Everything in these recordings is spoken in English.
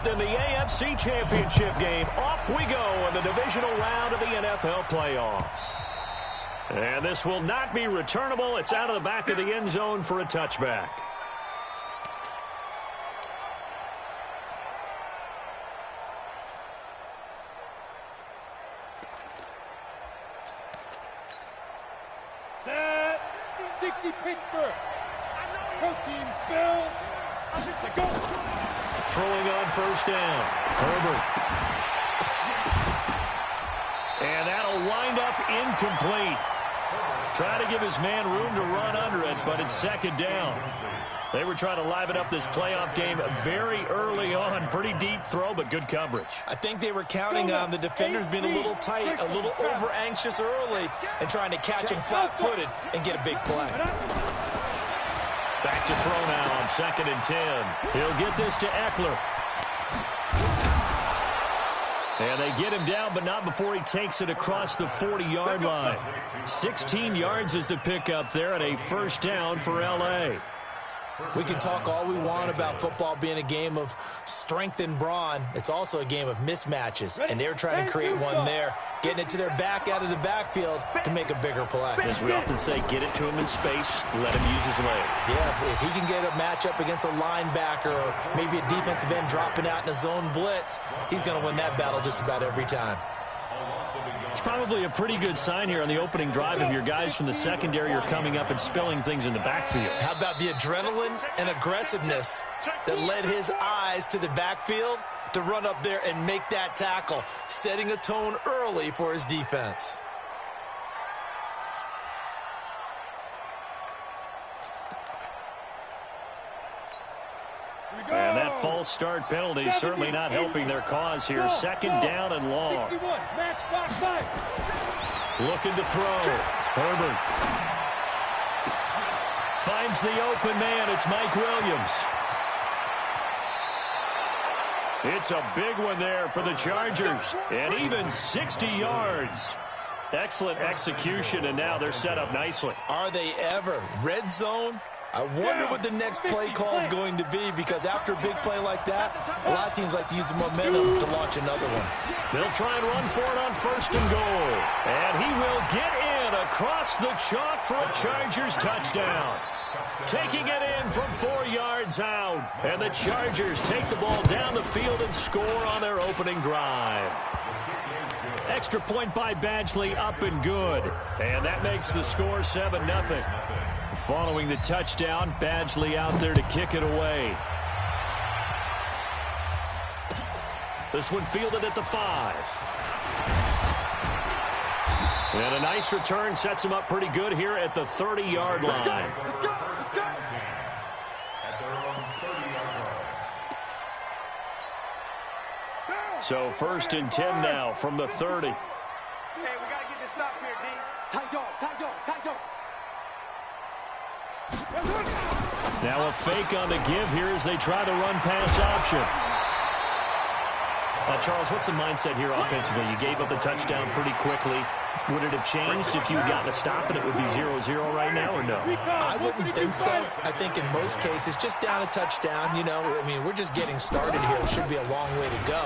In the AFC Championship game, off we go in the divisional round of the NFL playoffs. And this will not be returnable. It's out of the back of the end zone for a touchback. Set. 60 Pittsburgh. Protein spill. Throwing on first down. Herbert. And that'll wind up incomplete. Try to give his man room to run under it, but it's second down. They were trying to liven up this playoff game very early on. Pretty deep throw, but good coverage. I think they were counting on the defenders being a little tight, a little over-anxious early, and trying to catch him flat-footed and get a big play. Back to throw now on 2nd and 10. He'll get this to Eckler. And they get him down, but not before he takes it across the 40-yard line. 16 yards is the pickup there, and a first down for L.A. We can talk all we want about football being a game of strength and brawn. It's also a game of mismatches, and they're trying to create one there, getting it to their back out of the backfield to make a bigger play. As we often say, get it to him in space, let him use his leg. Yeah, if he can get a matchup against a linebacker or maybe a defensive end dropping out in a zone blitz, he's going to win that battle just about every time. It's probably a pretty good sign here on the opening drive if your guys from the secondary are coming up and spilling things in the backfield. How about the adrenaline and aggressiveness that led his eyes to the backfield to run up there and make that tackle, setting a tone early for his defense. And that false start penalty is certainly not helping their cause here. Second down and long. Looking to throw. Herbert. Finds the open man. It's Mike Williams. It's a big one there for the Chargers. And even 60 yards. Excellent execution, and now they're set up nicely. Are they ever? Red zone? I wonder what the next play call is going to be, because after a big play like that, a lot of teams like to use the momentum to launch another one. They'll try and run for it on 1st and goal. And he will get in across the chalk for a Chargers touchdown. Taking it in from 4 yards out. And the Chargers take the ball down the field and score on their opening drive. Extra point by Badgley, up and good. And that makes the score 7-0. Following the touchdown, Badgley out there to kick it away. This one fielded at the 5. And a nice return sets him up pretty good here at the 30-yard line. Let's go. So 1st and 10 now from the 30. Hey, we got to get this stop here, D. Tight dog. Now a fake on the give here as they try the run-pass option. Charles, what's the mindset here offensively? You gave up a touchdown pretty quickly. Would it have changed if you had gotten a stop and it would be 0-0 right now, or no? I wouldn't think so. I think in most cases, just down a touchdown, you know, I mean, we're just getting started here. It should be a long way to go.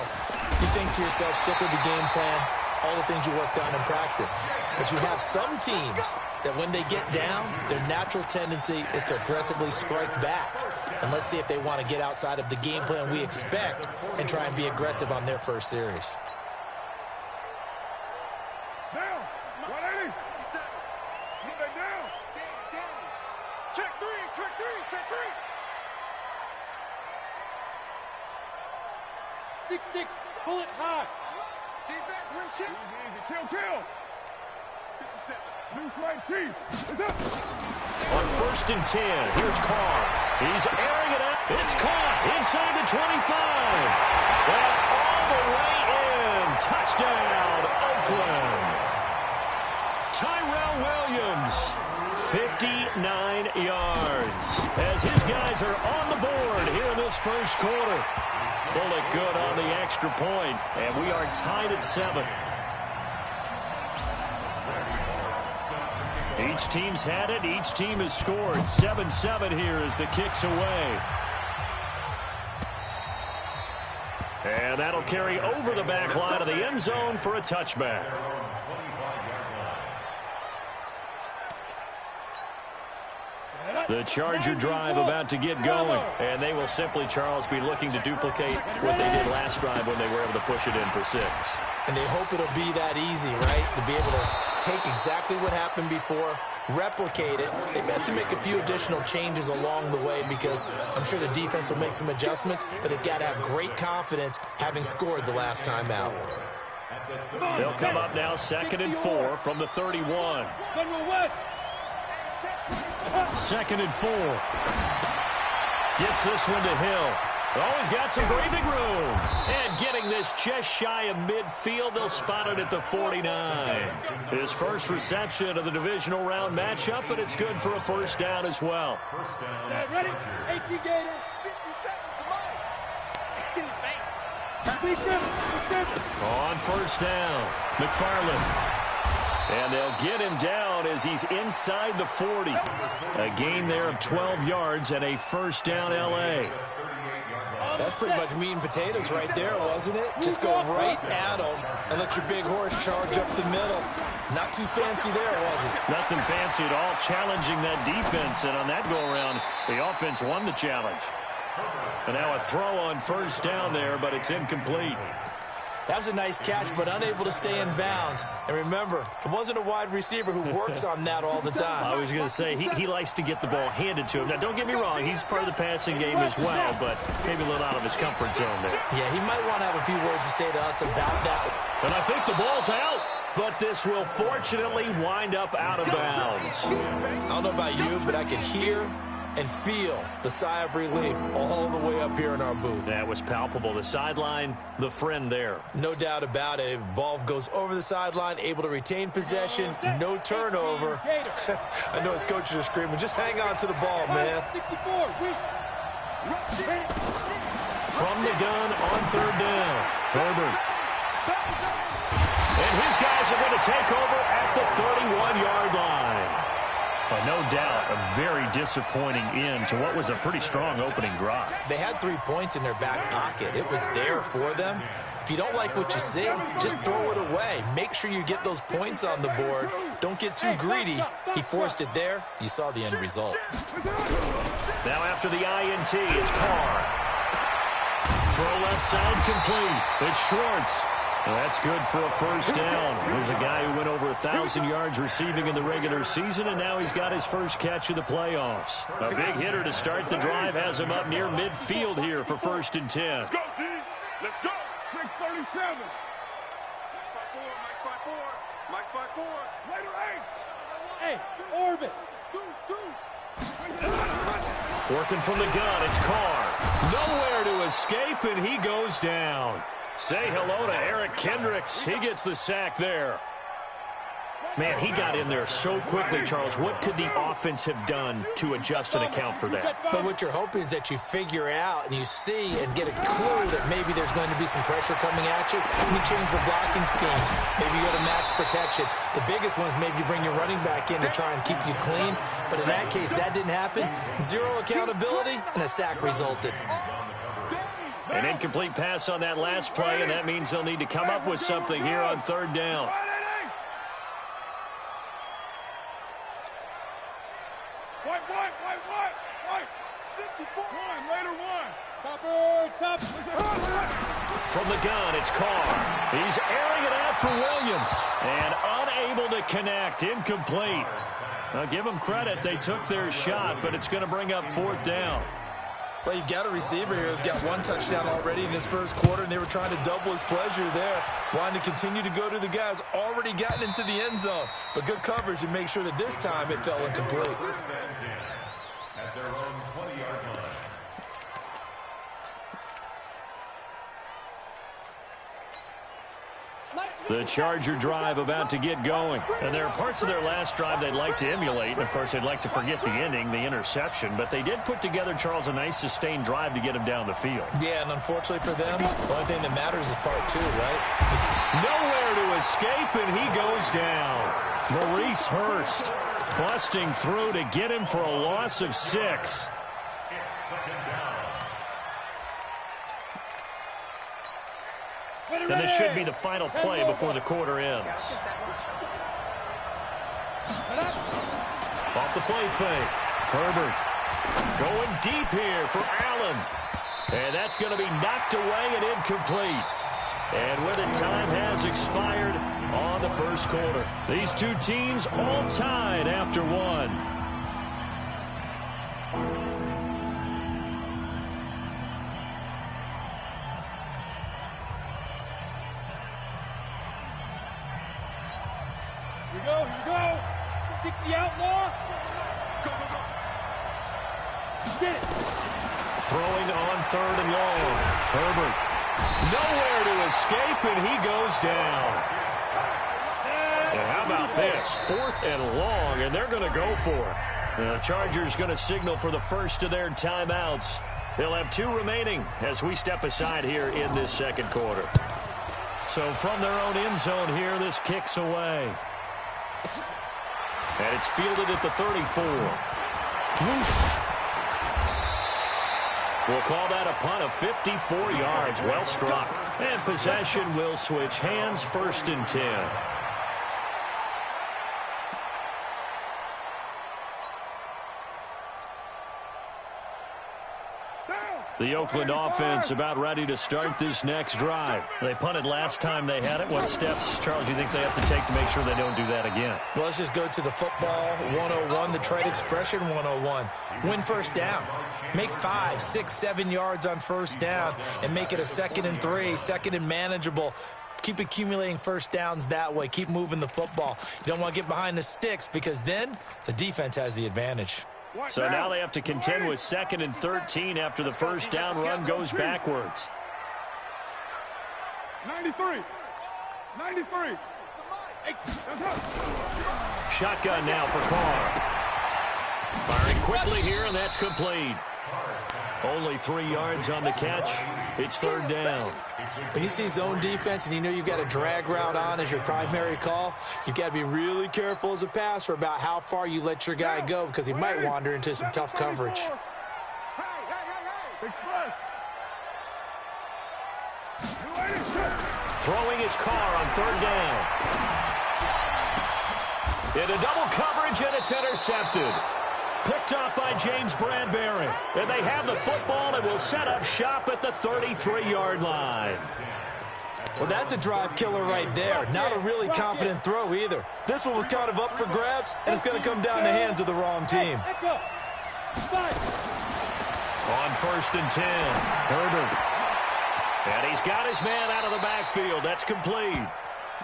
You think to yourself, stick with the game plan, all the things you worked on in practice. But you have some teams that when they get down, their natural tendency is to aggressively strike back. And let's see if they want to get outside of the game plan we expect and try and be aggressive on their first series. Down. 180. Put that down. Check three. 6-6, bullet high. Defense, win shit. Easy. Kill. 57. Loose right T. It's up. On 1st and 10, here's Carr. He's airing it out. It's caught inside the 25. And all the way in. Touchdown, Oakland. Tyrell Williams, 59 yards. As his guys are on the board here in this first quarter. Bullet good on the extra point, and we are tied at 7. Each team's had it. Each team has scored. 7-7 here as the kick's away. And that'll carry over the back line of the end zone for a touchback. The Charger drive about to get going. And they will simply, Charles, be looking to duplicate what they did last drive when they were able to push it in for 6. And they hope it'll be that easy, right? To be able to take exactly what happened before, replicate it. They've had to make a few additional changes along the way because I'm sure the defense will make some adjustments, but they've got to have great confidence having scored the last time out. They'll come up now 2nd and 4 from the 31. 2nd and 4. Gets this one to Hill. Oh, he's got some breathing room. And getting this just shy of midfield, they'll spot it at the 49. His first reception of the divisional round matchup, but it's good for a first down as well. Ready? 18 Gator. 57. On first down, McFarland. And they'll get him down as he's inside the 40. A gain there of 12 yards and a first down L.A. That's pretty much meat and potatoes right there, wasn't it? Just go right at him and let your big horse charge up the middle. Not too fancy there, was it? Nothing fancy at all, challenging that defense. And on that go-around, the offense won the challenge. And now a throw on first down there, but it's incomplete. That was a nice catch, but unable to stay in bounds. And remember, it wasn't a wide receiver who works on that all the time. I was going to say, he likes to get the ball handed to him. Now, don't get me wrong, he's part of the passing game as well, but maybe a little out of his comfort zone there. Yeah, he might want to have a few words to say to us about that. And I think the ball's out, but this will fortunately wind up out of bounds. I don't know about you, but I could hear and feel the sigh of relief all the way up here in our booth. That was palpable. The sideline, the friend there. No doubt about it. If the ball goes over the sideline, able to retain possession, no turnover. I know his coaches are screaming, just hang on to the ball, man. From the gun on third down, Herbert. And his guys are going to take over at the 31-yard line. No doubt a very disappointing end to what was a pretty strong opening drive. They had 3 points in their back pocket. It was there for them. If you don't like what you see, just throw it away. Make sure you get those points on the board. Don't get too greedy. He forced it there. You saw the end result. Now after the INT, it's Carr. Throw left side complete. It's Schwartz. Well, that's good for a first down. There's a guy who went over 1,000 yards receiving in the regular season, and now he's got his first catch of the playoffs. A big hitter to start the drive has him up near midfield here for 1st and 10. Let's go, D. Let's go. 6:37. Mike 5-4. Later 8. Hey, orbit. Working from the gun, it's Carr. Nowhere to escape, and he goes down. Say hello to Eric Kendricks. He gets the sack there. Man, he got in there so quickly, Charles. What could the offense have done to adjust and account for that? But what you're hoping is that you figure out and you see and get a clue that maybe there's going to be some pressure coming at you. You change the blocking schemes. Maybe you go to max protection. The biggest one is maybe you bring your running back in to try and keep you clean. But in that case, that didn't happen. Zero accountability, and a sack resulted. An incomplete pass on that last play, and that means they'll need to come up with something here on third down. From the gun, it's Carr. He's airing it out for Williams. And unable to connect. Incomplete. Now, give them credit. They took their shot, but it's going to bring up 4th down. Well, you've got a receiver here who's got 1 touchdown already in his first quarter, and they were trying to double his pleasure there, wanting to continue to go to the guys already gotten into the end zone. But good coverage to make sure that this time it fell incomplete. At their own 20-yard line. The Charger drive about to get going. And there are parts of their last drive they'd like to emulate. And, of course, they'd like to forget the ending, the interception. But they did put together, Charles, a nice sustained drive to get him down the field. Yeah, and unfortunately for them, the only thing that matters is part 2, right? Nowhere to escape, and he goes down. Maurice Hurst busting through to get him for a loss of 6. And this should be the final play before the quarter ends. Off the play fake. Herbert going deep here for Allen. And that's going to be knocked away and incomplete. And with it, time has expired on the first quarter. These two teams all tied after one. Here we go. 60 outlaw. Go. Get it. Throwing on third and long. Herbert nowhere to escape, and he goes down. And how about this? 4th and long, and they're going to go for it. The Chargers going to signal for the first of their timeouts. They'll have 2 remaining as we step aside here in this second quarter. So from their own end zone here, this kicks away. And it's fielded at the 34. Whoosh. We'll call that a punt of 54 yards. Well struck. And possession will switch hands, 1st and 10. The Oakland offense about ready to start this next drive. They punted last time they had it. What steps, Charles, do you think they have to take to make sure they don't do that again? Well, let's just go to the football 101, the trade expression 101. Win first down. Make 5, 6, 7 yards on first down and make it a 2nd and 3, 2nd and manageable. Keep accumulating first downs that way. Keep moving the football. You don't want to get behind the sticks because then the defense has the advantage. So now they have to contend with 2nd and 13 after the first down run goes backwards. 93. Shotgun now for Carr. Firing quickly here, and that's complete. Only 3 yards on the catch. It's 3rd down. When you see zone defense and you know you've got a drag route on as your primary call, you've got to be really careful as a passer about how far you let your guy go because he might wander into some tough coverage. Throwing his Carr on 3rd down. Into double coverage, and it's intercepted. Picked up by James Bradbury. And they have the football and will set up shop at the 33-yard line. Well, that's a drive killer right there. Not a really confident throw either. This one was kind of up for grabs, and it's going to come down the hands of the wrong team. On 1st and 10, Herbert. And he's got his man out of the backfield. That's complete.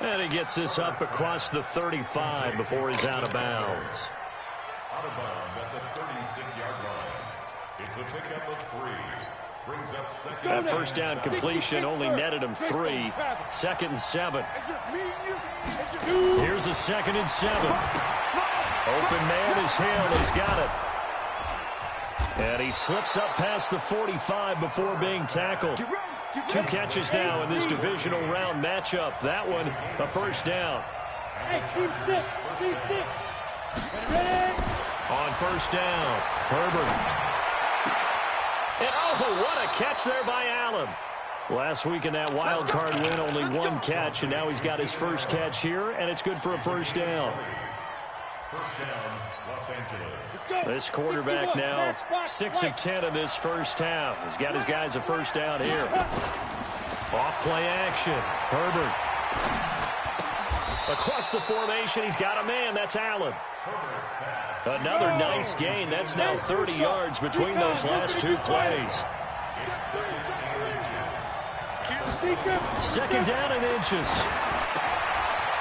And he gets this up across the 35 before he's out of bounds. Out of bounds at the 36-yard line. It's a pickup of 3. Brings up 2nd. That first down completion only netted him 3. 2nd and 7. Here's a 2nd and 7. Open man is Hill. He's got it. And he slips up past the 45 before being tackled. 2 catches now in this divisional round matchup. That one, a first down. On first down, Herbert. And oh, what a catch there by Allen. Last week in that wild card win, only 1 catch, and now he's got his first catch here, and it's good for a first down. First down, Los Angeles. This quarterback now 6 of 10 in this first half. He's got his guys a first down here. Off play action, Herbert. Across the formation, he's got a man. That's Allen. Another nice gain. That's now 30 yards between those last 2 plays. 2nd down and inches.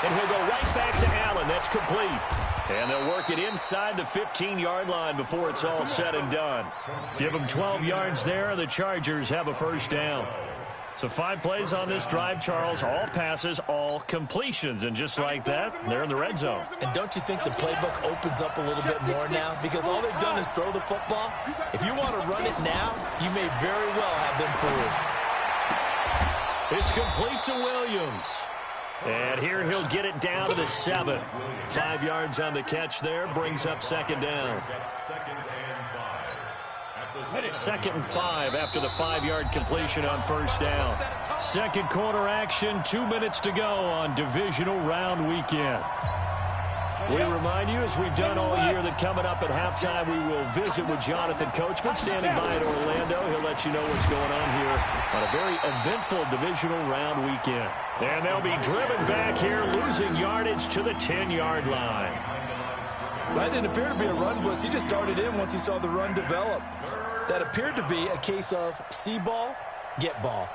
And he'll go right back to Allen. That's complete. And they'll work it inside the 15-yard line before it's all said and done. Give them 12 yards there, and the Chargers have a first down. So 5 plays on this drive, Charles. All passes, all completions. And just like that, they're in the red zone. And don't you think the playbook opens up a little bit more now? Because all they've done is throw the football. If you want to run it now, you may very well have them fooled. It's complete to Williams. And here he'll get it down to the 7. 5 yards on the catch there. Brings up 2nd down. 2nd and 5 after the 5-yard completion on first down. Second quarter action, 2 minutes to go on divisional round weekend. We remind you, as we've done all year, that coming up at halftime, we will visit with Jonathan Coachman standing by in Orlando. He'll let you know what's going on here on a very eventful divisional round weekend. And they'll be driven back here, losing yardage to the 10-yard line. That didn't appear to be a run blitz. He just started in once he saw the run develop. That appeared to be a case of see ball, get ball.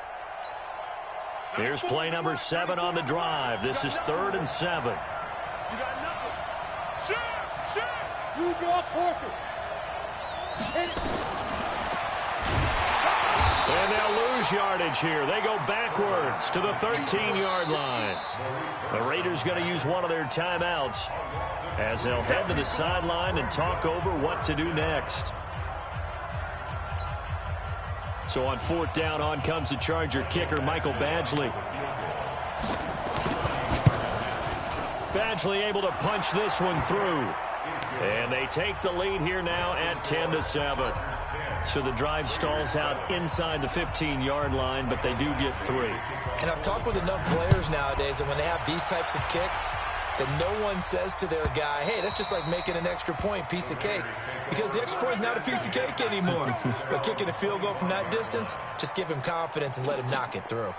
Here's play number 7 on the drive. This is 3rd and 7. You got nothing. Shut. You draw Porker. And they'll lose yardage here. They go backwards to the 13-yard line. The Raiders going to use one of their timeouts as they'll head to the sideline and talk over what to do next. So on 4th down, on comes the Charger kicker, Michael Badgley. Badgley able to punch this one through. And they take the lead here now at 10-7. So the drive stalls out inside the 15-yard line, but they do get 3. And I've talked with enough players nowadays that when they have these types of kicks, that no one says to their guy, hey, that's just like making an extra point, piece of cake. Because the extra point is not a piece of cake anymore. But kicking a field goal from that distance, just give him confidence and let him knock it through.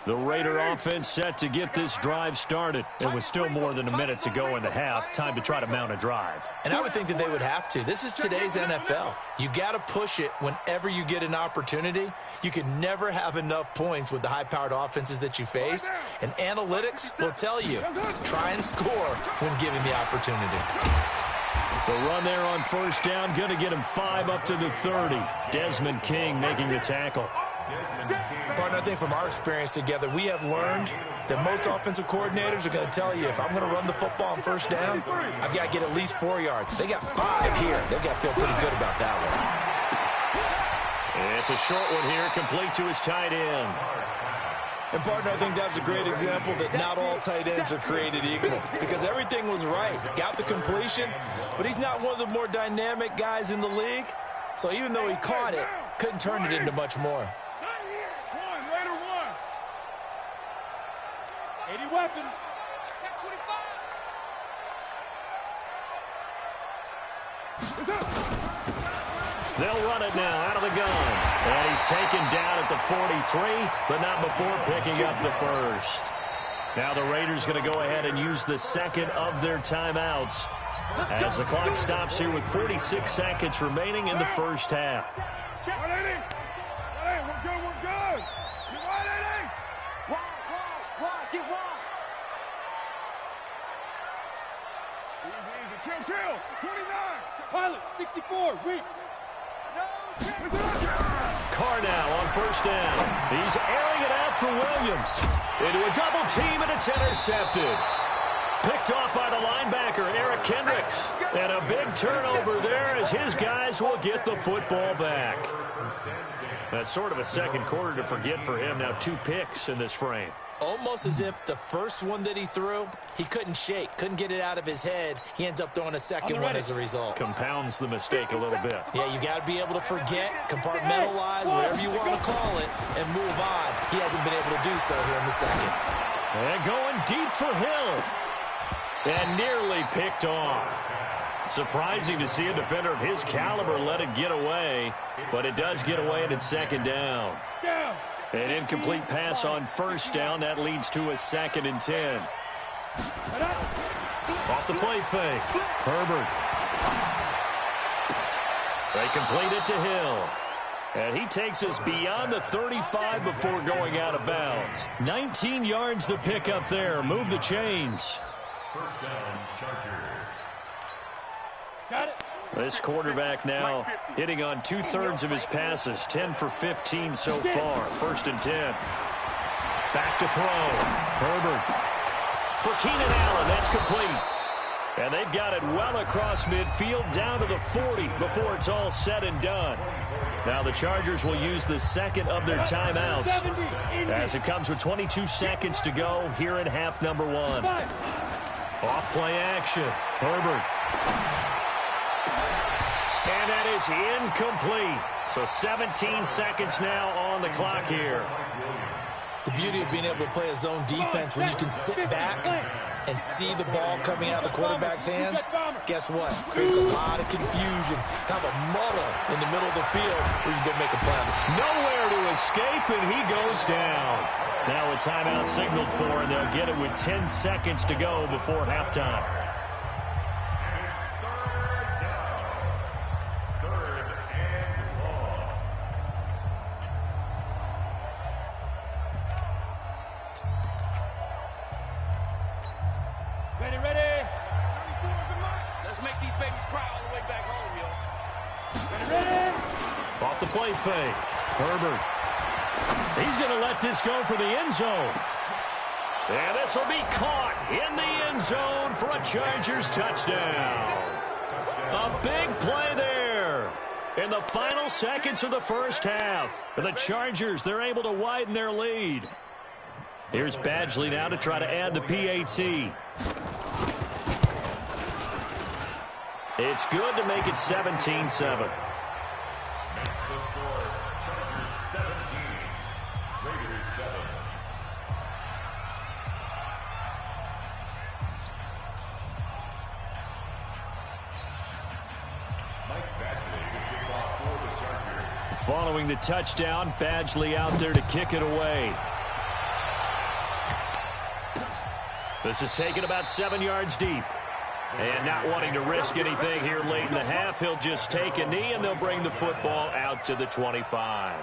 The Raider offense set to get this drive started. And with still more than a minute to go in the half, time to try to mount a drive. And I would think that they would have to. This is today's NFL. You got to push it whenever you get an opportunity. You can never have enough points with the high-powered offenses that you face. And analytics will tell you, try and score when given the opportunity. The run there on first down, going to get him 5 up to the 30. Desmond King making the tackle. Partner, I think from our experience together, we have learned that most offensive coordinators are going to tell you, if I'm going to run the football on first down, I've got to get at least 4 yards. They got 5 here. They've got to feel pretty good about that one. It's a short one here, complete to his tight end. And, partner, I think that's a great example that not all tight ends are created equal, because everything was right. Got the completion, but he's not one of the more dynamic guys in the league. So even though he caught it, couldn't turn it into much more. 80 weapon. Check 25. They'll run it now out of the gun. And he's taken down at the 43, but not before picking up the first. Now the Raiders going to go ahead and use the second of their timeouts as the clock stops here with 46 seconds remaining in the first half. 180. We're good. You 180. Wide. Get wide. Easy. Kill. 29. Pilot, 64. Weak. Carr now on first down. He's airing it out for Williams. Into a double team, and it's intercepted. Picked off by the linebacker, Eric Kendricks. And a big turnover there as his guys will get the football back. That's sort of a second quarter to forget for him. Now 2 picks in this frame. Almost as if the first one that he threw, he couldn't shake, couldn't get it out of his head. He ends up throwing a second one as a result. Compounds the mistake a little bit. Yeah, you got to be able to forget, compartmentalize, whatever you want to call it, and move on. He hasn't been able to do so here in the second. And going deep for Hill. And nearly picked off. Surprising to see a defender of his caliber let it get away, but it does get away and it's second down. An incomplete pass on first down. That leads to a 2nd and 10. Off the play fake. Herbert. They complete it to Hill. And he takes us beyond the 35 before going out of bounds. 19 yards to pick up there. Move the chains. First down, Chargers. Got it. This quarterback now hitting on 2/3 of his passes. 10 for 15 so far. 1st and 10. Back to throw. Herbert. For Keenan Allen, that's complete. And they've got it well across midfield down to the 40 before it's all said and done. Now the Chargers will use the second of their timeouts as it comes with 22 seconds to go here in half number 1. Off play action. Herbert. And that is incomplete. So 17 seconds now on the clock here. The beauty of being able to play a zone defense when you can sit back and see the ball coming out of the quarterback's hands, guess what? Creates a lot of confusion, kind of a muddle in the middle of the field where you can go make a play. Nowhere to escape, and he goes down. Now a timeout signaled for, and they'll get it with 10 seconds to go before halftime. Off the play fake. Herbert. He's going to let this go for the end zone. And this will be caught in the end zone for a Chargers touchdown. A big play there in the final seconds of the first half. For the Chargers, they're able to widen their lead. Here's Badgley now to try to add the PAT. It's good to make it 17-7. Following the touchdown, Badgley out there to kick it away. This is taken about 7 yards deep. And not wanting to risk anything here late in the half, he'll just take a knee, and they'll bring the football out to the 25.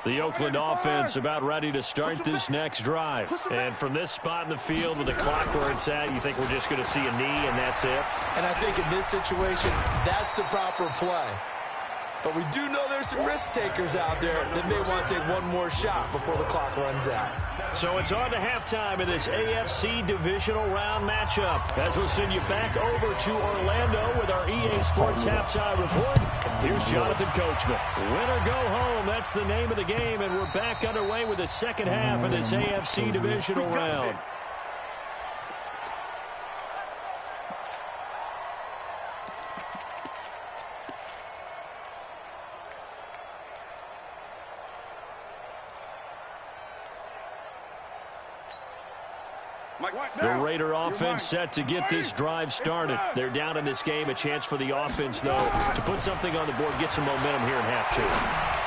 The Oakland offense about ready to start this next drive. And from this spot in the field with the clock where it's at, you think we're just going to see a knee and that's it? And I think in this situation, that's the proper play. But we do know there's some risk takers out there that may want to take one more shot before the clock runs out. So it's on to halftime in this AFC divisional round matchup. As we'll send you back over to Orlando with our EA Sports halftime report. Here's Jonathan Coachman. Win or go home, that's the name of the game, and we're back underway with the second half of this AFC divisional round. The Raider offense set to get this drive started. They're down in this game. A chance for the offense, though, to put something on the board, get some momentum here in half two.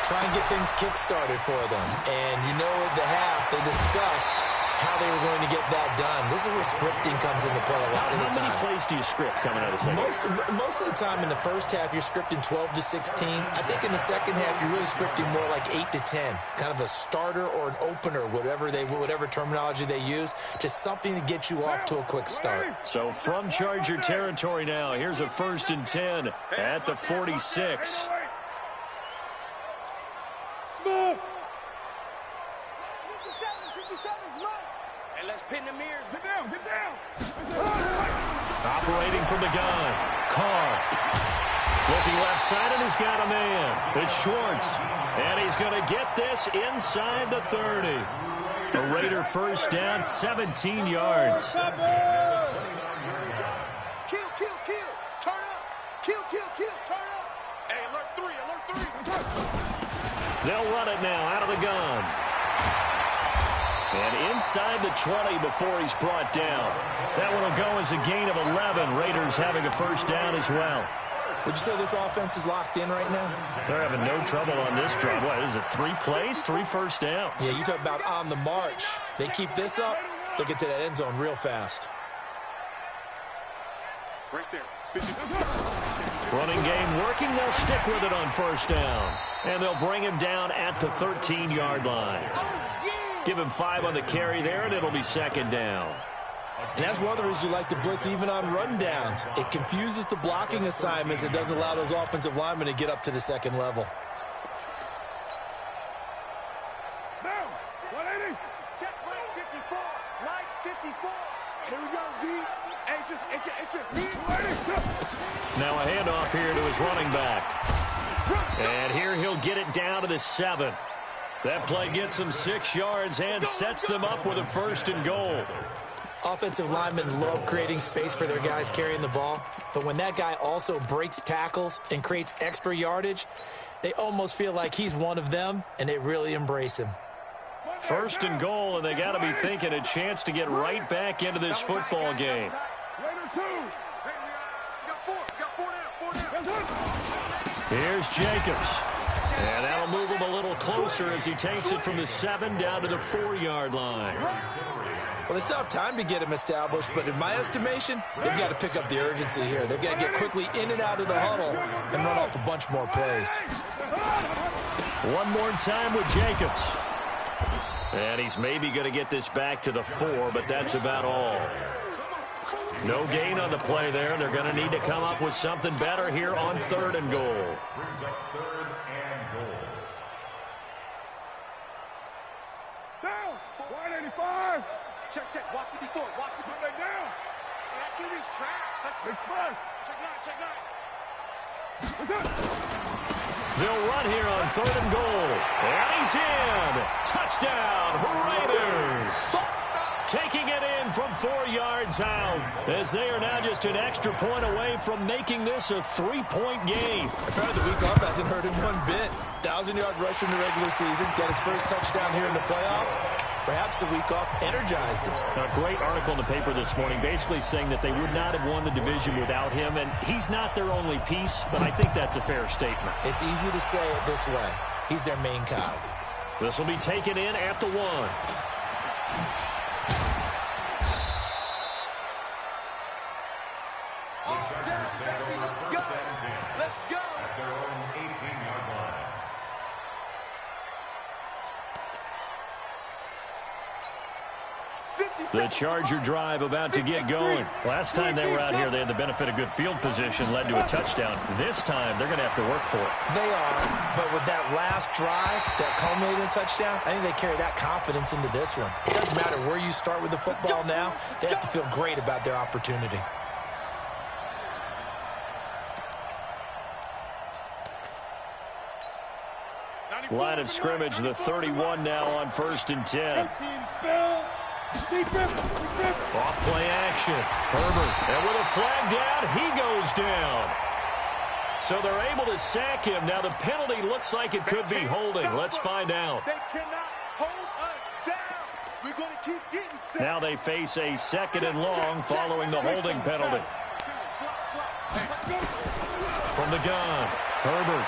Try and get things kick-started for them. And you know at the half, they discussed how they were going to get that done. This is where scripting comes into play a lot of the time. How many plays do you script coming out of the second? Most of the time in the first half, you're scripting 12 to 16. I think in the second half, you're really scripting more like 8 to 10. Kind of a starter or an opener, whatever terminology they use. Just something to get you off to a quick start. So from Charger territory now, here's a 1st and 10 at the 46. Smooth. Let's pin the mirrors. Get down, get down. Operating from the gun. Carr. Looking left side, and he's got a man. It's Schwartz. And he's going to get this inside the 30. A Raider first down, 17 yards. Kill, kill, kill. Turn up. Kill, kill, kill. Turn up. Hey, alert 3, alert 3. They'll run it now out of the gun. And inside the 20 before he's brought down. That one will go as a gain of 11. Raiders having a first down as well. Would you say this offense is locked in right now? They're having no trouble on this drive. What is it, 3 plays, 3 first downs? Yeah, you talk about on the march. They keep this up, they'll get to that end zone real fast. Right there. Running game working. They'll stick with it on first down. And they'll bring him down at the 13-yard line. Give him 5 on the carry there, and it'll be second down. And that's one of the reasons you like to blitz even on rundowns. It confuses the blocking assignments. It doesn't allow those offensive linemen to get up to the second level. Down. 180. Check line 54. Line 54. Here we go, D. It's just me. Now a handoff here to his running back. And here he'll get it down to the 7. That play gets him 6 yards and sets them up with a 1st and goal. Offensive linemen love creating space for their guys carrying the ball, but when that guy also breaks tackles and creates extra yardage, they almost feel like he's one of them, and they really embrace him. 1st and goal, and they got to be thinking a chance to get right back into this football game. Here's Jacobs. And that'll move him a little closer as he takes it from the 7 down to the 4-yard line. Well, they still have time to get him established, but in my estimation, they've got to pick up the urgency here. They've got to get quickly in and out of the huddle and run off a bunch more plays. One more time with Jacobs. And he's maybe going to get this back to the 4, but that's about all. No gain on the play there. They're going to need to come up with something better here on 3rd and goal. Brings up 3rd and goal. Down. 185. Check. Watch the before. Watch the before. Down. That QB's trash. Let's Express. check 9. What's up? They'll run here on 3rd and goal. And he's in. Touchdown, Raiders. Taking it in from 4 yards out, as they are now just an extra point away from making this a 3-point game. Apparently the week off hasn't hurt him one bit. 1,000-yard rush in the regular season, get his first touchdown here in the playoffs. Perhaps the week off energized him. A great article in the paper this morning basically saying that they would not have won the division without him, and he's not their only piece, but I think that's a fair statement. It's easy to say it this way. He's their main cog. This will be taken in at the 1. The Chargers take over 1st and 10. Let's go. At their own 18-yard line. The Charger drive about to get going. Last time they were out here, they had the benefit of good field position, led to a touchdown. This time, they're going to have to work for it. They are, but with that last drive that culminated in a touchdown, I think they carry that confidence into this one. It doesn't matter where you start with the football now. They have to feel great about their opportunity. Line of scrimmage, the 31 now on 1st and 10. Off play action. Herbert. And with a flag down, he goes down. So they're able to sack him. Now the penalty looks like it could be holding. Let's find out. They cannot hold us down. We're going to keep getting set. Now they face a 2nd and long following the holding penalty. From the gun, Herbert.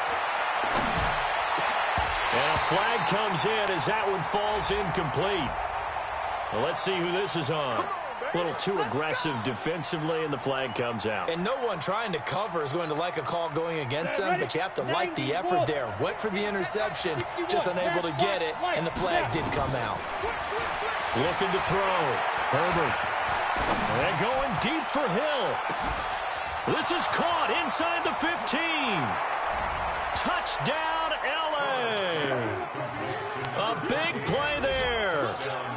And a flag comes in as that one falls incomplete. Well, let's see who this is on. A little too aggressive defensively, and the flag comes out. And no one trying to cover is going to like a call going against them, but you have to like the effort there. Went for the interception, just unable to get it, and the flag did come out. Looking to throw. Herbert. And going deep for Hill. This is caught inside the 15. Touchdown, L.A. A big play there.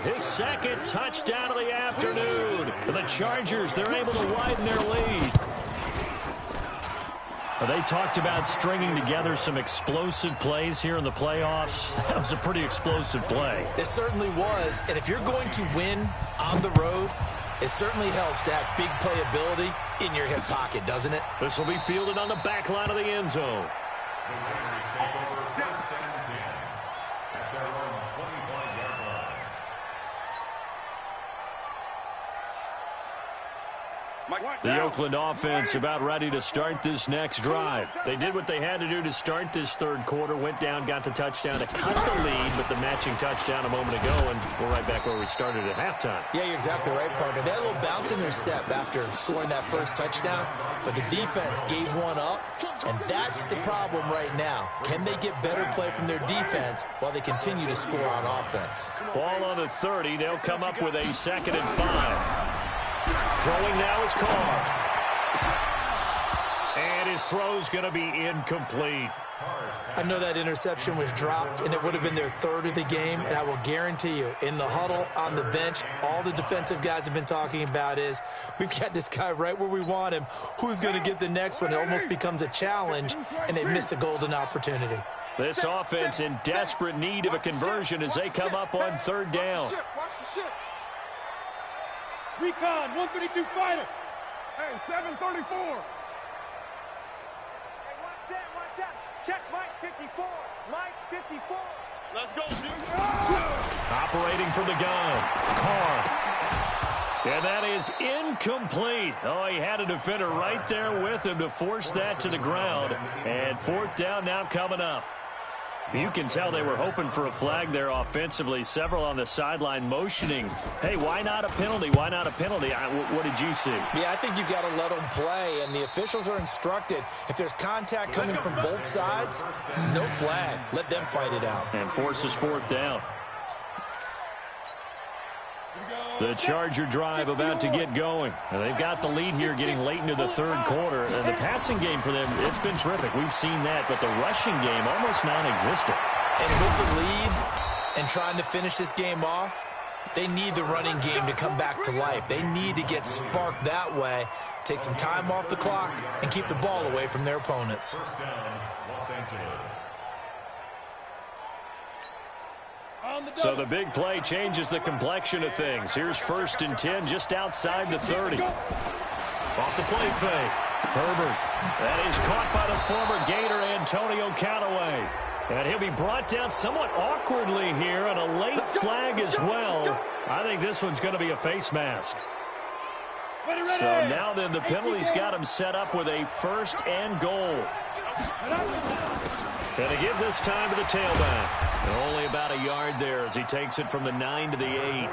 His 2nd touchdown of the afternoon. The Chargers, they're able to widen their lead. They talked about stringing together some explosive plays here in the playoffs. That was a pretty explosive play. It certainly was, and if you're going to win on the road, it certainly helps to have big playability in your hip pocket, doesn't it? This will be fielded on the back line of the end zone. The Raiders take over 1st and 10 at their own 25-yard line. The Oakland offense about ready to start this next drive. They did what they had to do to start this 3rd quarter, went down, got the touchdown to cut the lead, but the matching touchdown a moment ago, and we're right back where we started at halftime. Yeah, you're exactly right, partner. They had a little bounce in their step after scoring that first touchdown, but the defense gave one up, and that's the problem right now. Can they get better play from their defense while they continue to score on offense? Ball on the 30. They'll come up with a 2nd and 5. Throwing now is Carr. And his throw's going to be incomplete. I know that interception was dropped, and it would have been their third of the game, and I will guarantee you, in the huddle, on the bench, all the defensive guys have been talking about is, we've got this guy right where we want him. Who's going to get the next one? It almost becomes a challenge, and they missed a golden opportunity. This offense in desperate need of a conversion as they come up on third down. Recon, 132 fighter. Hey, 734. Hey, one set. Check Mike 54. Mike 54. Let's go, dude. Operating from the gun, Carr. And that is incomplete. Oh, he had a defender right there with him to force that to the ground. And fourth down now coming up. You can tell they were hoping for a flag there offensively. Several on the sideline motioning. Hey, why not a penalty? Why not a penalty? What did you see? Yeah, I think you've got to let them play, and the officials are instructed. If there's contact coming from both sides, no flag. Let them fight it out. And forces fourth down. The Charger drive about to get going. And they've got the lead here getting late into the third quarter. And the passing game for them, it's been terrific. We've seen that, but the rushing game almost non-existent. And with the lead and trying to finish this game off, they need the running game to come back to life. They need to get sparked that way, take some time off the clock, and keep the ball away from their opponents. First down, Los Angeles. So the big play changes the complexion of things. Here's 1st and 10 just outside the 30. Off the play fake. Herbert. That is caught by the former Gator Antonio Callaway. And he'll be brought down somewhat awkwardly here, and a late flag as well. I think this one's going to be a face mask. So now then the penalty's got him set up with a 1st and goal. And to give this time to the tailback. And only about a yard there as he takes it from the 9 to the 8.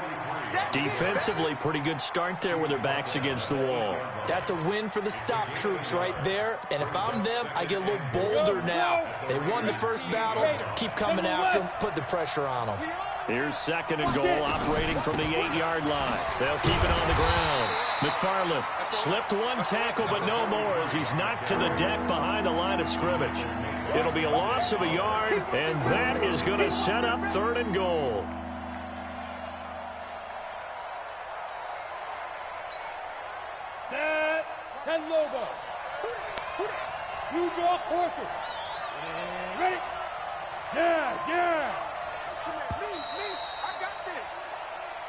Defensively, pretty good start there with their backs against the wall. That's a win for the stop troops right there. And if I'm them, I get a little bolder now. They won the first battle. Keep coming after them. Put the pressure on them. Here's 2nd and goal, operating from the 8-yard line. They'll keep it on the ground. McFarland slipped one tackle, but no more as he's knocked to the deck behind the line of scrimmage. It'll be a loss of a yard, and that is going to set up 3rd and goal. Set. 10 Lobo. You draw Corker. Ready? Yeah.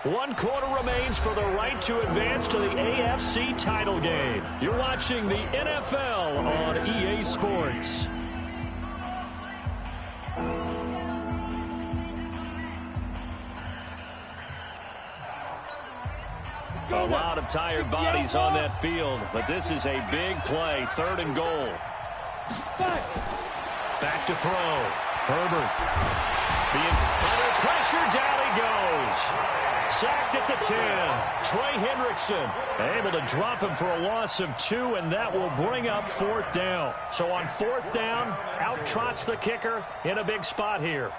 One quarter remains for the right to advance to the AFC title game. You're watching the NFL on EA Sports. A lot of tired bodies on that field, but this is a big play. 3rd and goal. Back to throw. Herbert. Under pressure, down he goes. Sacked at the 10. Trey Hendrickson able to drop him for a loss of 2, and that will bring up 4th down. So on 4th down, out trots the kicker in a big spot here.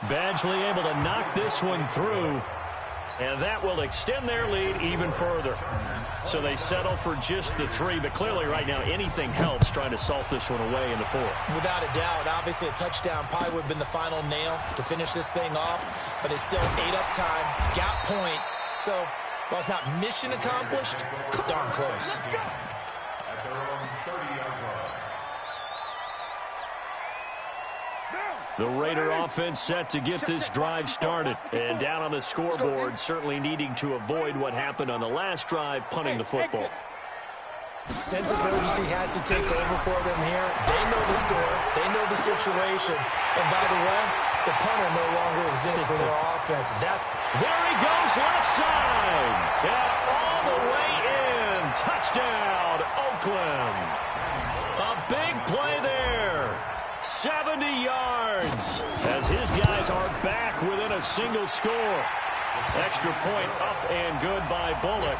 Badgley able to knock this one through, and that will extend their lead even further. So they settle for just the 3, but clearly right now anything helps trying to salt this one away in the 4th. Without a doubt, obviously a touchdown probably would have been the final nail to finish this thing off, but it's still 8 up time, got points. So while it's not mission accomplished, it's darn close. At their own 30-yard line. The Raider offense set to get this drive started. And down on the scoreboard, certainly needing to avoid what happened on the last drive, punting the football. Sense of urgency has to take over for them here. They know the score. They know the situation. And by the way, the punter no longer exists for their offense. There he goes, left side. And all the way in. Touchdown, Oakland. A big play there. 70 yards as his guys are back within a single score. Extra point up and good by Bullock.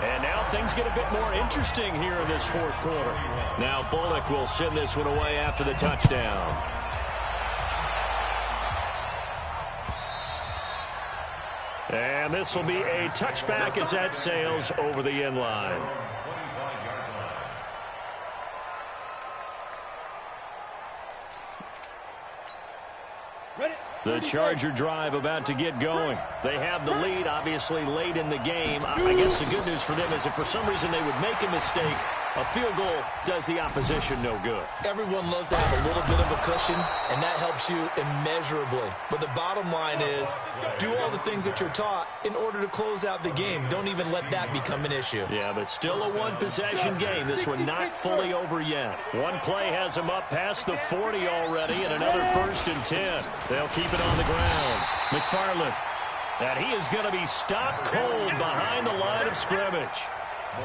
And now things get a bit more interesting here in this 4th quarter. Now Bullock will send this one away after the touchdown. And this will be a touchback as that sails over the end line. The Charger drive about to get going. They have the lead, obviously, late in the game. I guess the good news for them is if for some reason they would make a mistake, a field goal does the opposition no good. Everyone loves to have a little bit of a cushion, and that helps you immeasurably. But the bottom line is, do all the things that you're taught in order to close out the game. Don't even let that become an issue. Yeah, but still a one-possession game. This one not fully over yet. One play has them up past the 40 already, and another 1st and 10. They'll keep it on the ground. McFarland. And he is going to be stopped cold behind the line of scrimmage.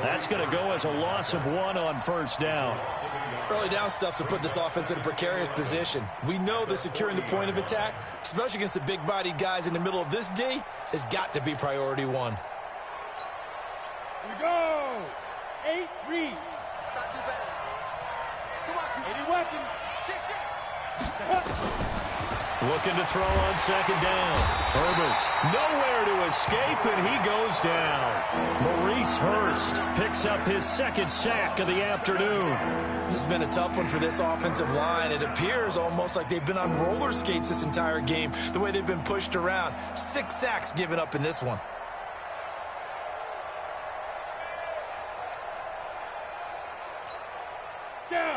That's going to go as a loss of 1 on 1st down. Early down stuff to put this offense in a precarious position. We know that securing the point of attack, especially against the big-bodied guys in the middle of this D, has got to be priority 1. Here we go. 8 read. Not do better. Come on, 80 weapon. Looking to throw on 2nd down. Herbert nowhere to escape, and he goes down. Maurice Hurst picks up his 2nd sack of the afternoon. This has been a tough one for this offensive line. It appears almost like they've been on roller skates this entire game, the way they've been pushed around. 6 sacks given up in this one.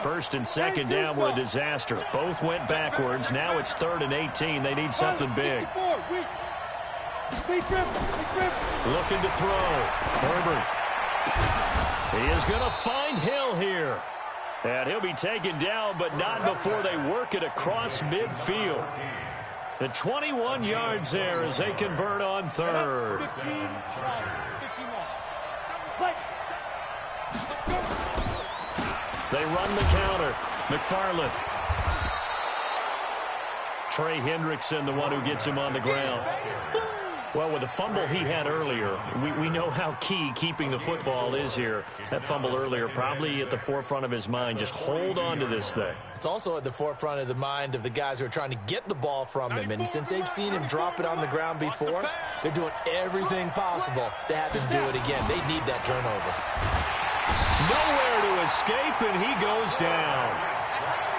First and 2nd down were a disaster. Both went backwards. Now it's 3rd and 18. They need something big. Looking to throw. Herbert. He is going to find Hill here. And he'll be taken down, but not before they work it across midfield. The 21 yards there as they convert on 3rd. They run the counter. McFarland. Trey Hendrickson, the one who gets him on the ground. Well, with the fumble he had earlier, we know how key keeping the football is here. That fumble earlier probably at the forefront of his mind. Just hold on to this thing. It's also at the forefront of the mind of the guys who are trying to get the ball from him. And since they've seen him drop it on the ground before, they're doing everything possible to have him do it again. They need that turnover. Nowhere to escape, and he goes down.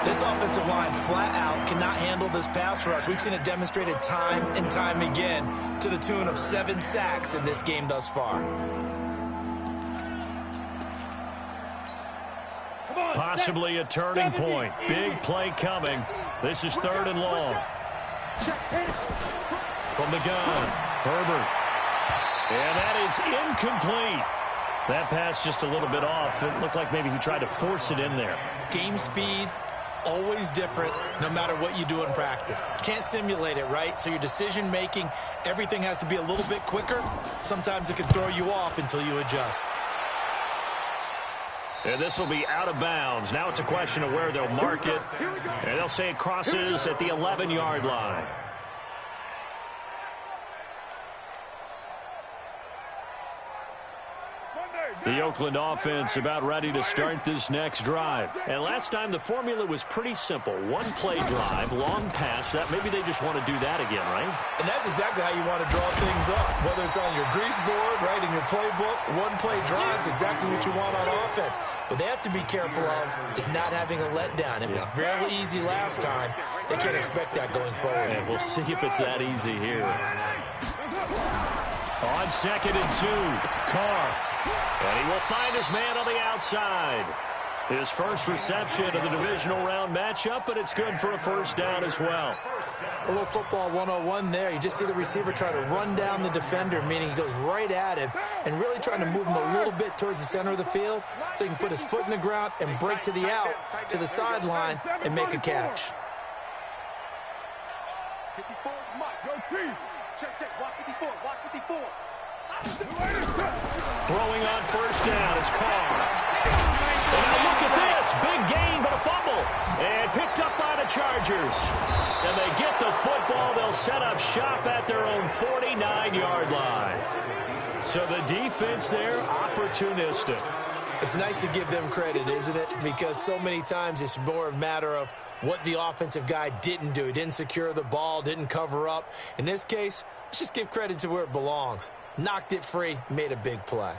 This offensive line flat out cannot handle this pass rush. We've seen it demonstrated time and time again to the tune of 7 sacks in this game thus far. Possibly a turning point. Big play coming. This is 3rd and long. From the gun, Herbert. And that is incomplete. That pass just a little bit off. It looked like maybe he tried to force it in there. Game speed, always different, no matter what you do in practice. You can't simulate it, right? So your decision-making, everything has to be a little bit quicker. Sometimes it can throw you off until you adjust. And this will be out of bounds. Now it's a question of where they'll mark it. And they'll say it crosses at the 11-yard line. The Oakland offense about ready to start this next drive. And last time the formula was pretty simple. 1-play drive, long pass. That maybe they just want to do that again, right? And that's exactly how you want to draw things up. Whether it's on your grease board, right, in your playbook, 1-play drives, exactly what you want on offense. What they have to be careful of is not having a letdown. It was fairly easy last time. They can't expect that going forward. And we'll see if it's that easy here. On 2nd and 2, Carr. And he will find his man on the outside. His first reception of the divisional round matchup, but it's good for a 1st down as well. A little football 101 there. You just see the receiver try to run down the defender, meaning he goes right at him and really trying to move him a little bit towards the center of the field so he can put his foot in the ground and break to the out, to the sideline, and make a catch. 54, Mike, go Chief. Check, watch 54, watch 54. Throwing on 1st down is Carr. And now look at this. Big gain, but a fumble. And picked up by the Chargers. And they get the football. They'll set up shop at their own 49-yard line. So the defense there, opportunistic. It's nice to give them credit, isn't it? Because so many times it's more a matter of what the offensive guy didn't do. He didn't secure the ball, didn't cover up. In this case, let's just give credit to where it belongs. Knocked it free, made a big play.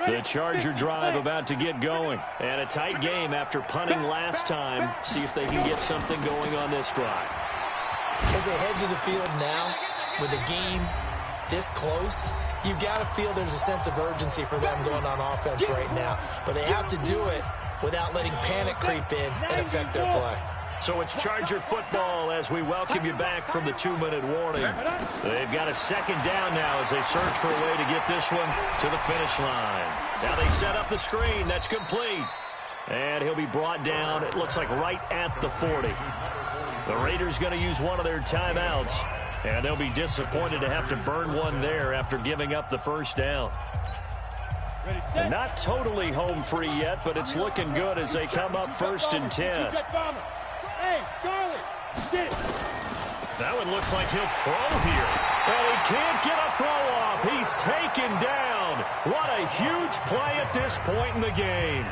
The Charger drive about to get going. And a tight game after punting last time. See if they can get something going on this drive. As they head to the field now, with the game this close, you've got to feel there's a sense of urgency for them going on offense right now. But they have to do it without letting panic creep in and affect their play. So it's Charger football as we welcome you back from the 2-minute warning. They've got a second down now as they search for a way to get this one to the finish line. Now they set up the screen. That's complete. And he'll be brought down, it looks like right at the 40. The Raiders going to use one of their timeouts, and they'll be disappointed to have to burn one there after giving up the first down. And not totally home free yet, but it's looking good as they come up 1st and 10. Hey, Charlie, get it. That one looks like he'll throw here. And he can't get a throw off. He's taken down. What a huge play at this point in the game.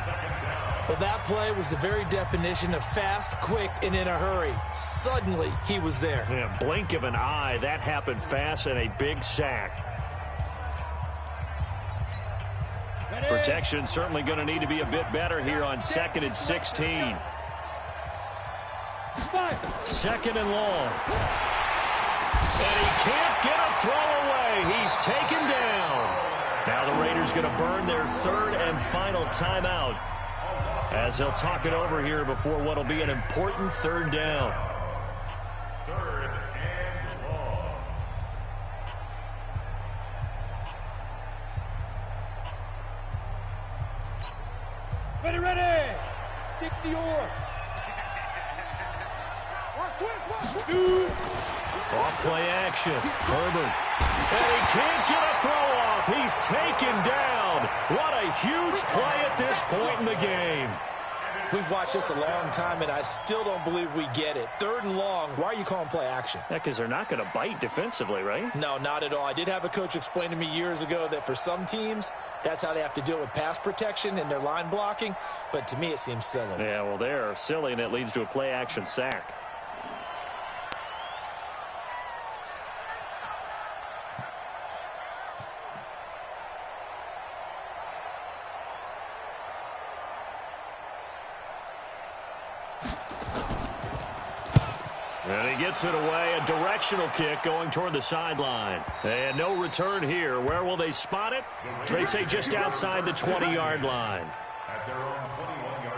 Well, that play was the very definition of fast, quick, and in a hurry. Suddenly, he was there. Yeah, blink of an eye. That happened fast and a big sack. Protection certainly going to need to be a bit better here on 2nd and 16. 2nd and long. And he can't get a throw away. He's taken down. Now the Raiders going to burn their 3rd and final timeout as they'll talk it over here before what will be an important 3rd down. 3rd and long. Ready. 60 or. Off play action. Herbert. And he can't get a throw off. He's taken down. What a huge play at this point in the game. We've watched this a long time, and I still don't believe we get it. 3rd and long. Why are you calling play action? Yeah, because they're not going to bite defensively, right? No, not at all. I did have a coach explain to me years ago that for some teams, that's how they have to deal with pass protection and their line blocking. But to me, it seems silly. Yeah, well, they're silly, and it leads to a play action sack. And he gets it away, a directional kick going toward the sideline. And no return here. Where will they spot it? They say just outside the 20-yard line. At their own 21-yard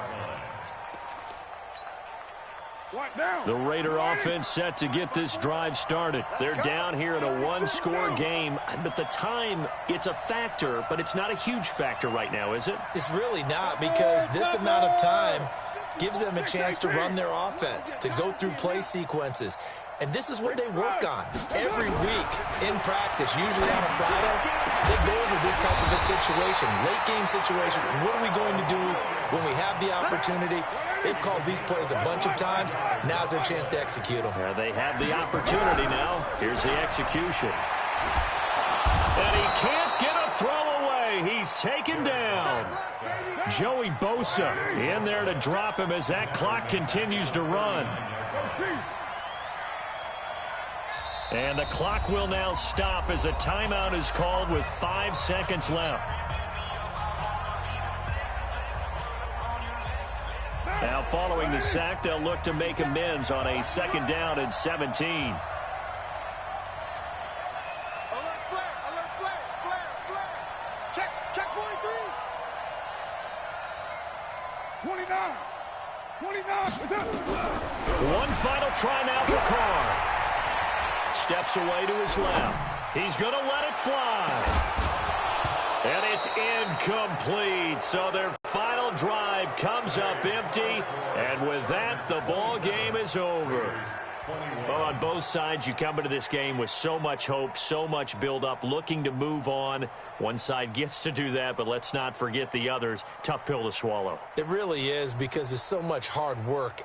line. The Raider offense set to get this drive started. They're down here in a one-score game. But the time, it's a factor, but it's not a huge factor right now, is it? It's really not, because this amount of time gives them a chance to run their offense, to go through play sequences. And this is what they work on every week in practice, usually on a Friday. They go over this type of a situation, late game situation. What are we going to do when we have the opportunity? They've called these plays a bunch of times. Now's their chance to execute them. Yeah, they have the opportunity now. Here's the execution. And he can't get a throw away. He's taken down. Joey Bosa in there to drop him as that clock continues to run. And the clock will now stop as a timeout is called with 5 seconds left. Now following the sack, they'll look to make amends on a 2nd down and 17. One final try now for Carr. Steps away to his left. He's going to let it fly. And it's incomplete. So their final drive comes up empty. And with that, the ball game is over. Well, on both sides, you come into this game with so much hope, so much build-up, looking to move on. One side gets to do that, but let's not forget the others. Tough pill to swallow. It really is, because there's so much hard work,